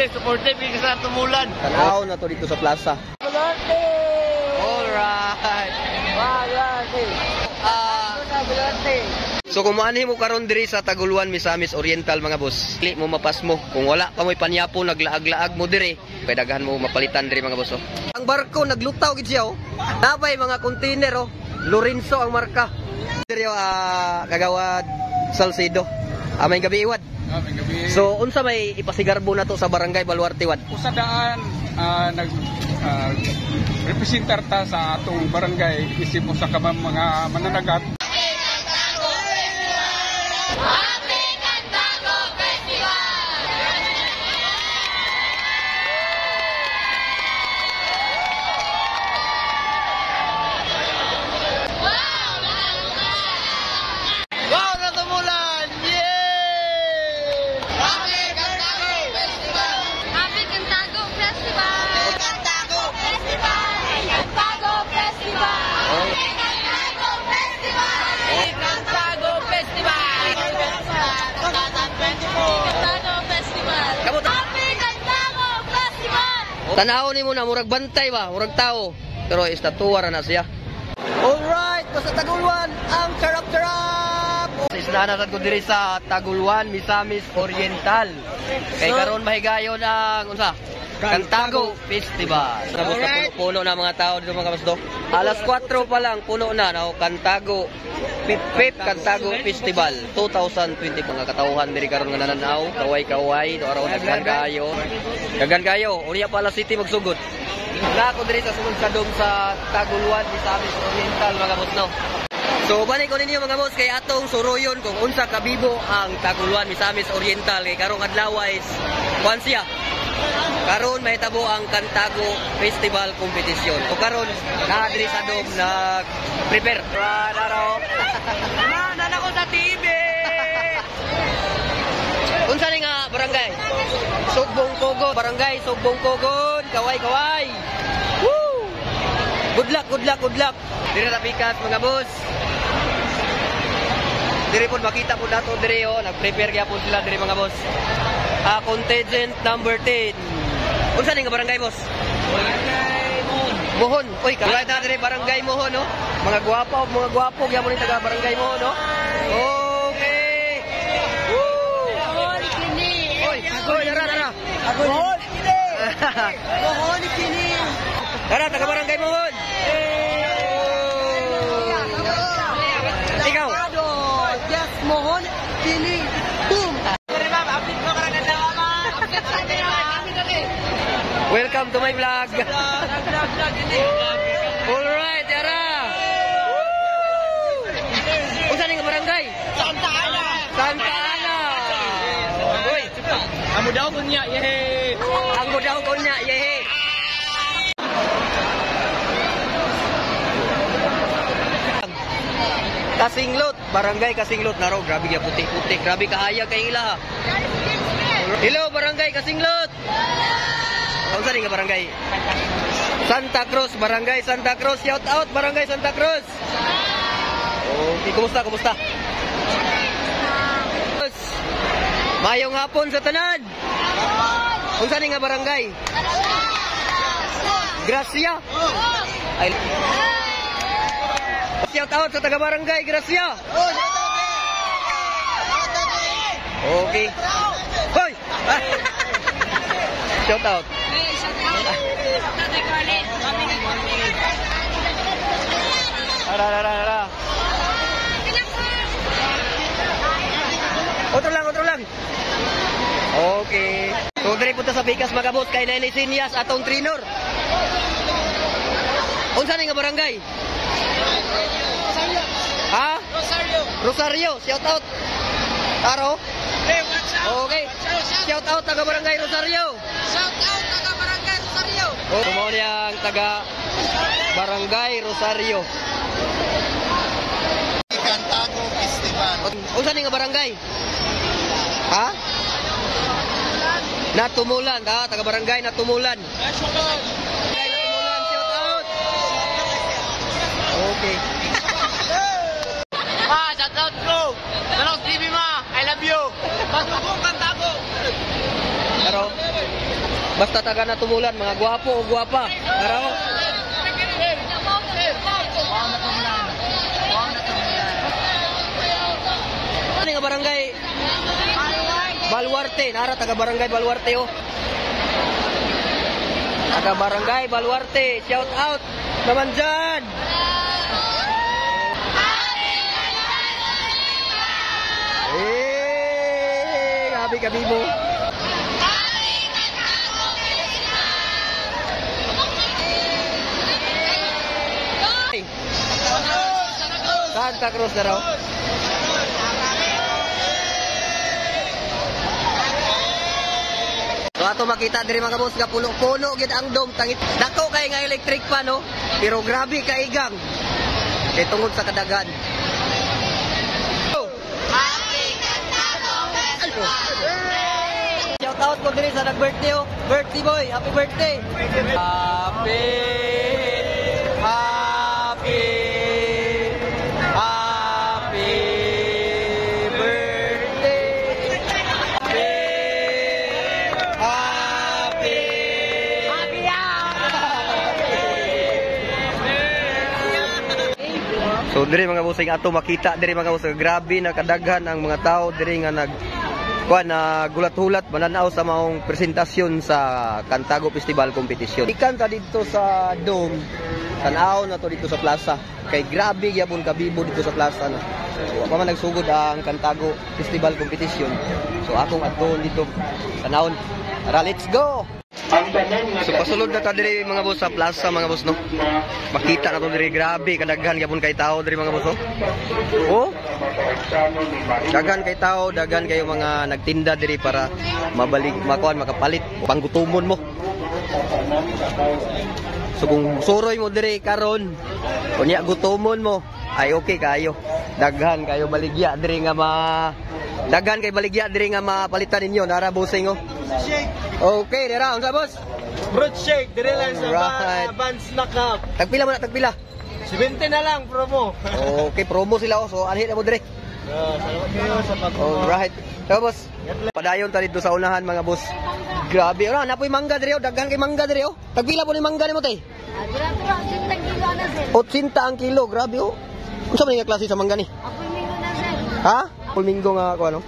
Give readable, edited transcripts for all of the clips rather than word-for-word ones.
Sige, supportive ka sa tumulan. Tanaw na to dito sa plaza. Alright. So kung maanhin mo karon diri sa Taguluan, Misamis Oriental mga boss, dili mo mapas mo. Kung wala pa mo'y panyapo, naglaag-laag mo diri, kay daghan mo mapalitan diri mga boss. Oh. Ang barko naglutaw gid siya oh. Nabay mga container oh. Lorenzo ang marka. Diri kagawad Salcedo. May gabi iwad. May gabi. So unsa may ipasigarbo na to sa barangay Baluarte Wad? Usadaan nag representar ta sa atong barangay isip mo sa mga mananagat. Tanaw ni mo na, murag bantay ba, murag tao. Pero estatuwa na siya. Alright, sa Taguluan, ang charap-charap! Isnanasan ko diri sa Taguluan, Misamis Oriental. Kay karon mahigayon ang, unsa? Kantago Festival. Tapos na puno-puno na mga tao dito mga kabasdo. Alas 4 pa lang, puno na, Kantago Pip Kantago Festival 2020 mga katauhan diri karon nga nananaw, kaway-kaway, do araw daghan kayo. Daghan kayo, unya pala city magsugod. Na ako diri sa sunod sa dom sa Taguluan, Misamis Oriental mga boss no. So balik ko ninyo mga boss kay atong suruyon kung unsa kabibo ang Taguluan, Misamis Oriental kay karong adlaw is siya. Karon mahitabo ang Kantago Festival Competition. O karon na diri sa dom nag-prepare. Radaro. Nana ko sa TV. Unsa ni nga barangay? Sugbong Kogod, barangay Sugbong Kogod, kaway-kaway. Woo! Good luck, good luck, good luck. Diri na pikas mga boss. Diri po makita po nato diri nag-prepare gyapon sila diri mga boss. Contingent number 10. Unsa ni nga barangay boss? Barangay Mohon. Uy, kalay na diri barangay Mohon no. Mga gwapo gyapon ni taga barangay Mohon no. Okay. Woo! Mohon kini. Oy, dara. Mohon kini. Mohon kini. Dara taga barangay Mohon. Ikaw. Yes, Mohon kini. Boom. Welcome to my vlog. Alright, Yara. Unsa ni nga barangay? Santa Ana. Santa Ana. Uy, amo daw kunya, yehe. Amo daw kunya, yehe. Kasinglot, barangay Kasinglot naro, grabe kay putik-putik, grabe kaaya kay ila. Hello, barangay Kasinglot. Unsa ni nga barangay? Santa Cruz, barangay Santa Cruz. Shout out barangay Santa Cruz. Okay, kumusta? Mayong hapon sa tanan. Unsa ni nga barangay? Gracia. Ay. Shout out sa taga barangay Gracia. Okay. Hoy. Shout out. Ara. Otro lang. Okay. So diri punta sa Bigas mga boss kay Nene Sinyas atong trainer. Unsa ni nga barangay? Ha? Rosario. Shout out. Taro. Okay. Shout out taga barangay Rosario. Oh, mo yang taga barangay Rosario. Kantago Festival. Unsa ni nga barangay? Ha? Natumulan, taga barangay Natumulan. Natumulan, shout out. Okay. Shout out bro. Danos TV ma. I love you. Matubong Kantago. Pero Basta taga na tumulan, mga gwapo o gwapa. Tara o. Ano nga barangay? Baluarte. Nara, taga barangay Baluarte o. Taga barangay Baluarte. Shout out naman dyan. Happy kabibo. Santa Cruz na raw. So ato makita diri mga boss nga puno-puno gid ang dome tangit. Dako kay nga electric pa no, pero grabe ka igang. Kay tungod sa kadagan. Shout out ko diri sa nag-birthday oh. Birthday boy, happy birthday. Happy So diri mga bossing ato makita diri mga boss grabe na kadaghan ang mga tao diri nga gulat-hulat mananaw sa maong presentasyon sa Cantago Festival Competition. Ikan ta dito sa dome, tan-aw na to dito sa plaza. Kay grabe gyapon kabibo dito sa plaza no. So pa man nagsugod ang Cantago Festival Competition. So akong adto dito tan-awon. Tara, let's go. So pasulod na ta diri mga boss sa plaza mga boss no. Makita na to diri grabe kadaghan gyapon kay tao diri mga boss oh. Oh. Daghan kay tao, daghan kayo mga nagtinda diri para makapalit panggutumon mo. So kung suroy mo diri karon, kunya gutumon mo, ay okay kayo. Daghan kayo baligya diri nga daghan kay baligya diri nga mapalitan ninyo nara bossing oh. Okay, dira unsa boss? Fruit shake, dire lang sa Vans Knockout. Tagpila man tagpila. 70 na lang promo. Okay, promo sila oh. So anhin na mo dire. Salamat kayo sa pag-promo. Alright. So boss, padayon ta dito sa unahan mga boss. Grabe, ora napoy mangga dire oh, daghan kay mangga dire oh. Tagpila po ni mangga nimo tay? Dira 80 kilo na sir. 80 ang kilo, grabe oh. Unsa man nga klase sa mangga ni? Apple mango na sir. Ha? Apple mango nga ako ano?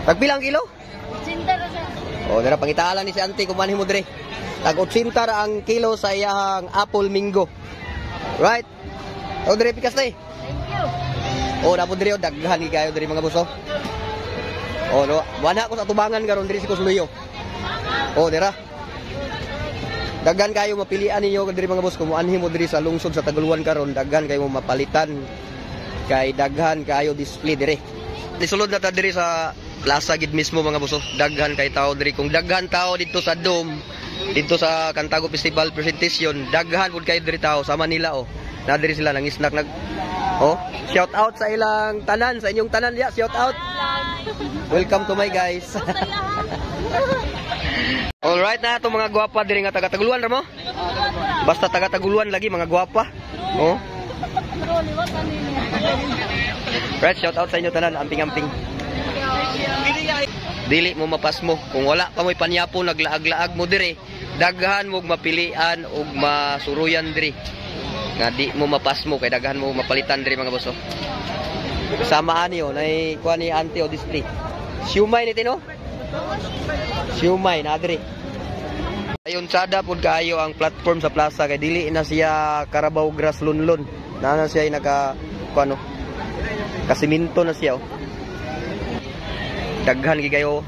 Tagpila ang kilo? 80 na sir. Oh, dira pangitaalan ni si Auntie kung manhin mo dire. Tag 80 ra ang kilo sa iyang apple mango. Right? O dire pikas tay. Thank you. Oh, dapat dire daghan kayo dire mga boss oh. Oh, no, wala ko sa tubangan karon dire si Kusluyo. Oh, dira. Daghan kayo mapilian ninyo dire mga boss kung anhin mo dire sa lungsod sa Taguluan karon, daghan kayo mapalitan. Kay daghan kayo display dire. Nisulod na ta dire sa plaza gid mismo mga boss. Daghan kay tao diri kung daghan tao dito sa dome, dito sa Cantago Festival Presentation, daghan pud kayo diri tao sa Manila oh. Na diri sila nang snack oh, shout out sa ilang tanan, sa inyong tanan ya, shout out. Welcome to my guys. Alright na to mga gwapa diri nga taga Taguluan ra mo? Basta taga Taguluan lagi mga gwapa. Oh. Right, shout out sa inyo tanan, amping-amping. Dili mo mapas mo kung wala pa mo'y panyapo naglaag-laag mo dire, daghan mo mapilian og masuruyan dire nga di mo mapas mo kay daghan mo mapalitan dire mga boss oh. Samaan niyo nay kuan ni Auntie o display siumay ni tino siumay na dire ayon sada pud kaayo ang platform sa plaza kay dili na siya Carabao grass lunlon na siya naka kuano kasiminto na siya oh. Daghan gi kayo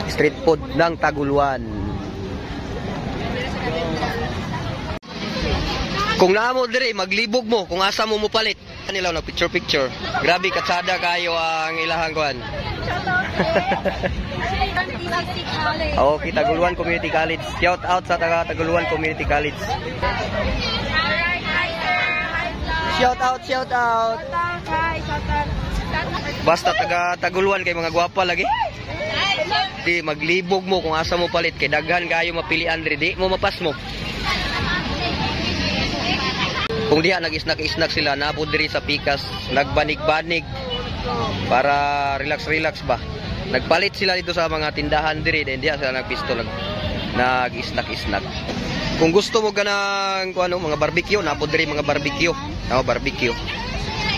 street food ng Taguluan. Kung naamo dire maglibog mo kung asa mo mupalit. Kanila na picture. Grabe katsada kayo ang ilahang kuan. Okay, Taguluan Community College. Shout out sa taga Taguluan Community College. Shout out. Basta taga Taguluan kay mga gwapa lagi. Di maglibog mo kung asa mo palit kay daghan kayo mapilian diri di mo mapas mo. Kung diha nag-snack sila napod diri sa pikas, nagbanig-banig para relax ba. Nagpalit sila dito sa mga tindahan diri, then diha sila nagpisto nag-snack-snack. Kung gusto mo ganang kung ano, mga barbecue, napod diri mga barbecue. Barbecue.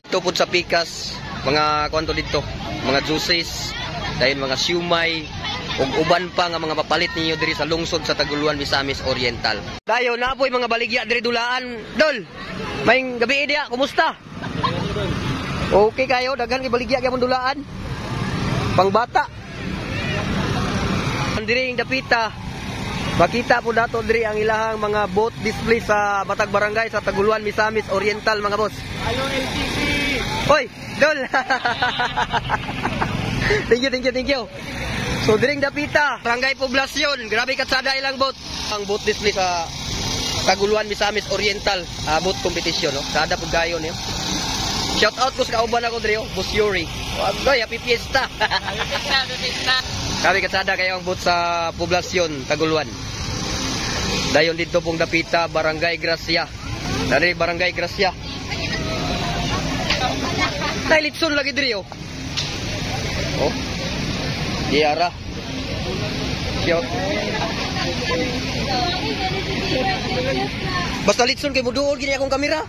Ito po sa Pikas, mga kwanto dito, mga juices, dahil mga siumay, ug uban pa nga mga papalit ninyo diri sa lungsod sa Taguluan, Misamis Oriental. Dayo na po'y mga baligya diri dulaan. Dol, may gabi dia, kumusta? Okay kayo, daghan kay baligya gyapon dulaan. Pangbata. Diri ang dapita. Makita po dato diri ang ilahang mga boat display sa Batag Barangay sa Taguluan, Misamis Oriental mga boss. Hello, LTC! Hoy, Dol. Thank you. So diring dapita, Barangay Poblasyon, grabe katsada ilang boat. Ang boat display sa Taguluan, Misamis Oriental, boat competition, no. Sada pud gayon niyo. Shout out ko sa kauban ako diri, Boss Yuri. Wagay, happy fiesta. Grabe katsada kayo ang boat sa Poblasyon, Taguluan. Dayon dito pong dapita, Barangay Gracia. Dari Barangay Gracia. Nailitson lagi diri, oh. Oh. Diara. Shout. Basta litson kay muduol gini akong kamera.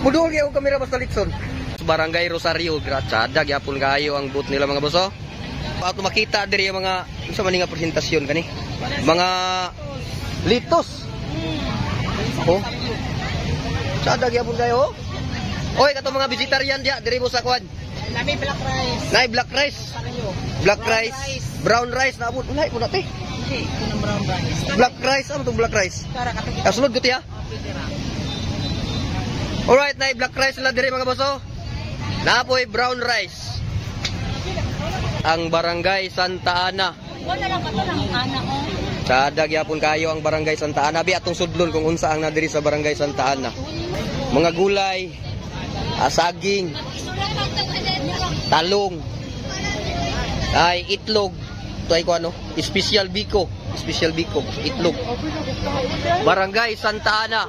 Muduol kay akong kamera basta litson. Barangay Rosario, gratsada gyapon kayo ang boot nila mga boss. Ato makita diri ang mga unsa man nga presentasyon kani. Mga litos. Oh. Sada gyapon kayo. Oy, kato mga vegetarian dia diri mo sa kwan. Nami black rice. Nay black rice. Black rice. Brown rice na abot. Ulay po natin. Okay, ito ng brown rice. Black rice, ano itong black rice? Para katugit. Kasunod ko tiya. Alright, na black rice nila diri mga boso. Napoy brown rice. Ang Barangay Santa Ana. Wala lang ka to ng anak ko. Sadag yapon kayo ang Barangay Santa Ana. Bi atong sudlon kung unsa ang nadiri sa Barangay Santa Ana. Mga gulay, saging, talong, ay itlog. Ito ay ko ano, special biko, itlog. Barangay Santa Ana.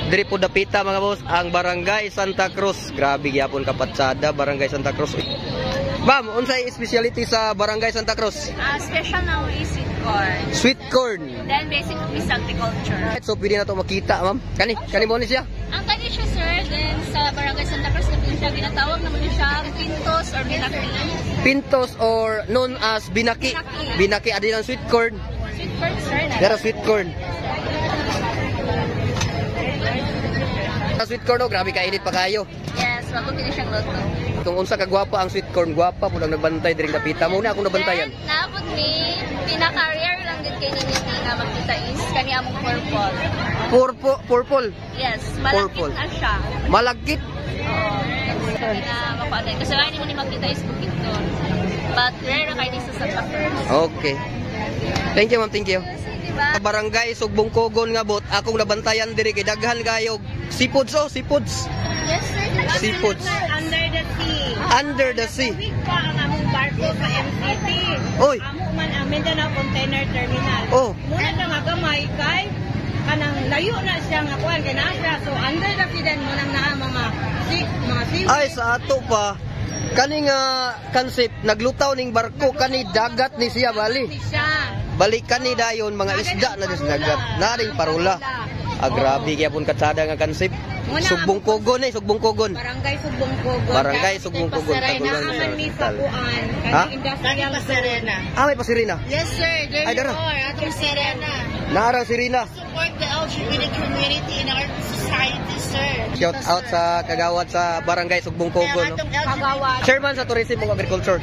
Diri po dapita mga boss ang Barangay Santa Cruz. Grabe gyapon kapatsada Barangay Santa Cruz. Ma'am, unsay specialty sa Barangay Santa Cruz? Special na is sweet corn. Sweet corn. Then basic is agriculture. So pwede na to makita, ma'am. Kani mo ni siya? Ang kanya siya, sir, then sa Barangay Santa Cruz na siya ginatawag naman siya pintos or binaki. Pintos or known as binaki. Binaki adi lang sweet corn. Sweet corn, sir. Pero sweet corn. Sa sweet corn, oh, grabe kainit pa kayo. Yes, wag ko siyang loto. Kung unsa ka gwapa ang sweet corn, gwapa po lang nagbantay diri dapita. Muna akong nabantayan. Then, naabot me, pinaka-rare lang din kay Nini nga makita is kani among purple. Purple. Yes, malakit Purple. na siya. Malagkit. Oo. Kani na mapaanay. Kasi wala mo ni makita is bukid doon. But rare na kayo din sa Santa Cruz. Okay. Thank you, ma'am. Thank you. Diba? Barangay Sugbong Kogon nga bot, akong nabantayan diri kay daghan kayo seafoods, oh, seafoods. Yes, sir. Seafoods. Under the sea. Under the sea. Week pa ang among barko sa MCT. Oy. Amo man ang Mindanao Container Terminal. Oh. Muna na nga gamay kay kanang layo na siya nga kuan kay naa siya. So under the sea then mo nang naa mga sea. Ay sa ato pa kani nga concept naglutaw ning barko kani dagat ni siya bali. Balikan ni dayon mga isda na dis dagat. Naring parula. Grabe gyapon katsada nga concept. Sugbong Kogon Sugbong Kogon. Barangay Sugbong Kogon. Barangay Sugbong Kogon Taguluan sa hospital. Ha? Industrial Serena. May pasirina. Yes sir, there Ay, you dara. are. Atong Serena. Naarang sirina. Support the LGBT community in our society, sir. Shout out sa kagawad sa Barangay Sugbong Kogon, no? Kagawad. Chairman sa Tourism ug Agriculture.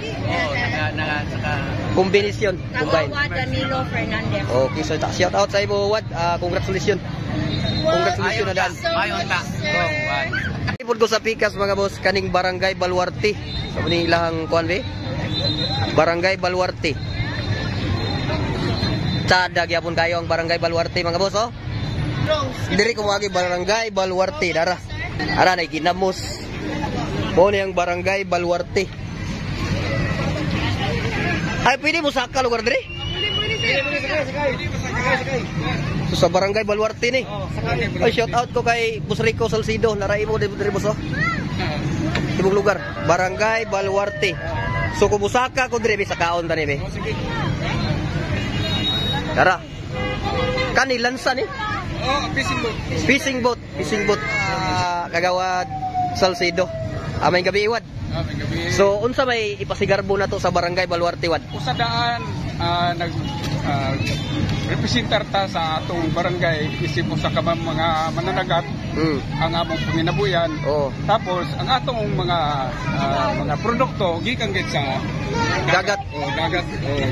Kombinasyon, combine. Kagawad Danilo Fernandez. Okay, so shout out sa imo Wad. Congratulations. Congratulations na daan. Mayon ta. Ipod ko sa Pikas mga boss, kaning Barangay Baluarte. Sa so, ilang kuan be? Barangay Baluarte. Sada gyapon kayo ang Barangay Baluarte mga boss, oh. Diri ko magi Barangay Baluarte dara. Ara na ginamos. Mo ni ang Barangay Baluarte. Ay pwede mo saka lugar diri? So, sa Barangay Baluarte ni. Ay shout out ko kay Boss Rico Salcido, laray mo diri boss, oh. Ibang lugar, Barangay Baluarte. So kung musaka ko diri sa kaon tani be. Tara. Kani lansa ni? Oh, fishing boat. Fishing boat. Kagawad Salcedo. May gabi iwad. May gabi. So unsa may ipasigarbo na to sa barangay Baluarte wad? Usadaan nag representar ta sa atong barangay isip mo sa kabang mga mananagat ang among panginabuyan. Tapos ang atong mga produkto gikan gid sa dagat. Dagat.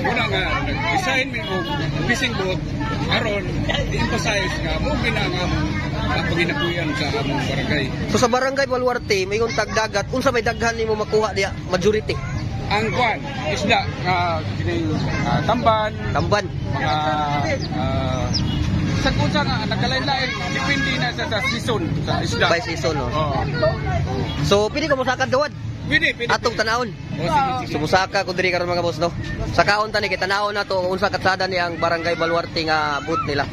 Muna nga nag-design mi og fishing boat aron i-emphasize nga mo ginangam ang panginabuyan sa among barangay. So sa barangay Baluarte may tag dagat unsa may daghan nimo makuha diya majority? Ang kwan, isda, tamban, sa kunsa nga, nagkalain-lain, depende na sa season, sa isda. By season, no? So, pili ko musakad gawad? Pili. Atong tanawon? Sumusaka ko diri karon mga boss, no? Sa kaon tani, kay tanawon na to, unsa katsada ni ang barangay Baluarte nga boot nila.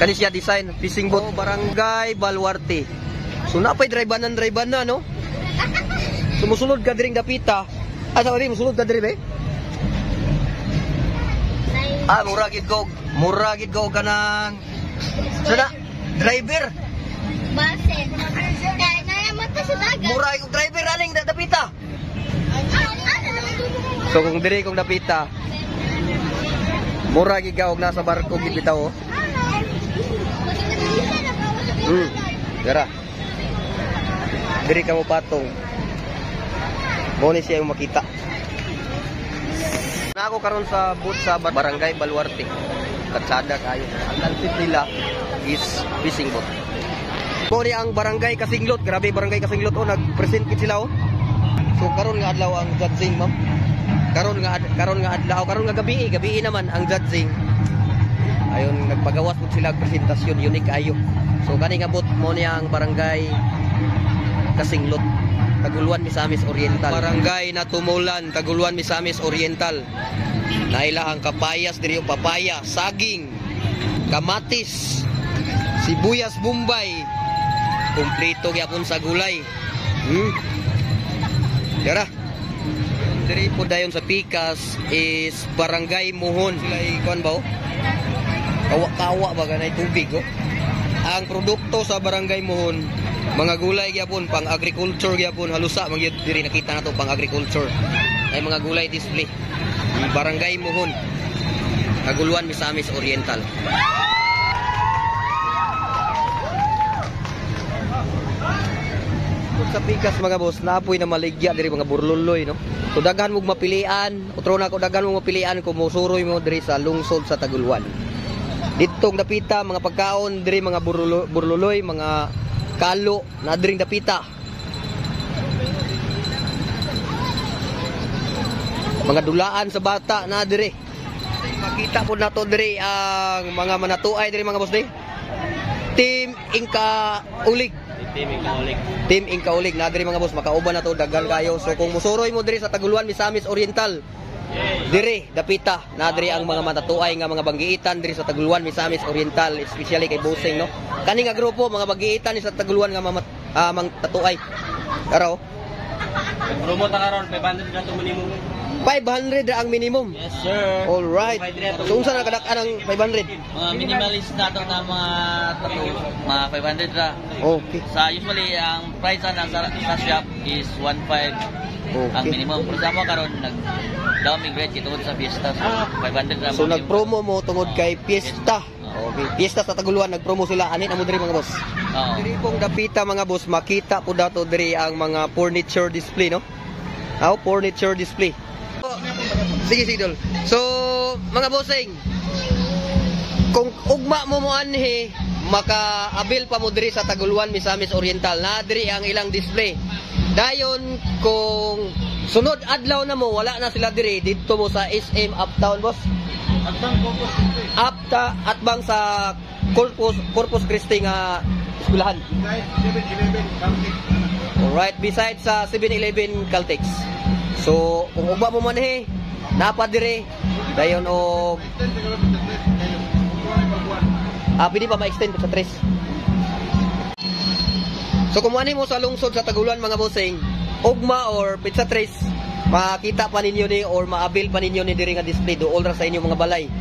Kani siya design, fishing boat, barangay Baluarte. So, napay drive-an na, no? Sumusunod ka diring dapita. Sabi musunod ka diri be? Muragid ko kanang sana driver. Basen. Kaya naman ta sa dagat. Muragid driver aling dapita. So kung diri kong dapita. Muragid ka og nasa barko gid bitaw. Gara. Diri ka mo patong. Mo ni siya yung makita. Na ako karon sa boot sa barangay Baluarte. Katsada kayo. Ang lansit nila is fishing boat. Mo ni ang barangay Kasinglot. Grabe barangay Kasinglot nag-present kit sila So karon nga adlaw ang judging, ma'am. Karon nga gabi naman ang judging. Ayon nagpagawas pud sila presentasyon unique ayo. So kani nga boot mo ni ang barangay Kasinglot, Taguluan, Misamis Oriental. Barangay na Tumulan, Taguluan, Misamis Oriental. Nailahang kapayas diri papaya, saging, kamatis, sibuyas Bombay. Kumpleto gyapon sa gulay. Dara. Diri po dayon sa Pikas is Barangay Muhon. Sila ikon ba? Kawa ba ganay tubig Ang produkto sa Barangay Muhon, mga gulay gyapon, pang agriculture gyapon, halusa magyud diri nakita nato pang agriculture. Ay mga gulay display. Barangay Muhon, Taguluan, Misamis Oriental. Sa Pikas mga boss, naapoy na maligya diri mga burluloy, no? So daghan mong mapilian, utro na ko daghan mong mapilian kung musuroy mo diri sa lungsod sa Taguluan. Ditong dapita mga pagkaon diri mga burluloy, mga kalo na diring dapita. Mga dulaan sa bata na diri. Makita po nato diri ang mga manatuay diri mga boss diri. Team Inka Ulig. Team Inka Ulig na diri mga boss, makauban na to daghan kayo. So kung musuroy mo diri sa Taguluan, Misamis Oriental, diri dapita na diri ang mga matatuay nga mga banggiitan diri sa Taguluan, Misamis Oriental, especially kay Busing, no? Kani nga grupo mga banggiitan sa Taguluan nga mga tatuay. Karo. Promo ta karon 500 na to minimum. 500 ang minimum. Yes sir. All right. So unsa na kadak-an ang 500? Mga minimalist na to na mga tattoo, mga 500 ra. Okay. Sa usually ang price na sa shop is 1.5 ang minimum. Pero sa mo karon nag-down grade tungod sa fiesta. So 500 ra. So nag-promo mo tungod kay fiesta. Okay. Fiesta sa Taguluan nag-promo sila ani na mo diri mga boss. Diri pong dapita mga boss, makita po dato diri ang mga furniture display, no? Furniture display. Sige, Dol. So, mga bossing, kung ugma mo anhi, maka-abil pa mo diri sa Taguluan, Misamis Oriental. Na diri ang ilang display. Dayon, kung sunod adlaw na mo, wala na sila diri, dito mo sa SM Uptown, boss. Atbang sa Corpus Christi nga eskwelahan. Alright, beside sa 7-Eleven Caltex. So, kung ugma mo manhi, napadire dayon og pwede pa ma-extend sa 3. So kung ani mo sa lungsod sa Taguluan mga bossing, ugma or pizza 3 makita pa ninyo ni or maabil pa ninyo ni diri nga display dool ra sa inyong mga balay.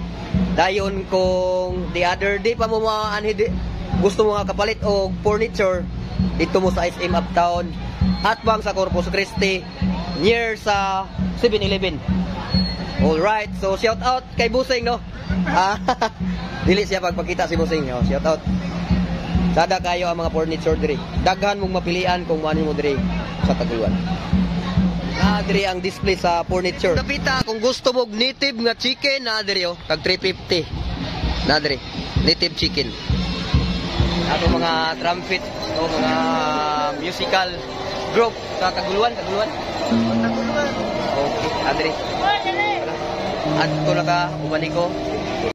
Dayon kung the other day pa mo gusto mo nga kapalit og furniture dito mo sa SM Uptown at bang sa Corpus Christi near sa 7-Eleven. Alright, so shout out kay Busing, no? Dili siya pagpakita si Busing, no? Shout out. Sada kayo ang mga furniture diri. Daghan mong mapilian kung ano mo diri sa Taguluan. Diri ang display sa furniture. Kapita kung gusto mo native nga chicken, diri oh, tag 350. Diri, native chicken. Ato mga trumpet, o mga musical group sa Taguluan. Okay, diri. At ito na ka, umaniko.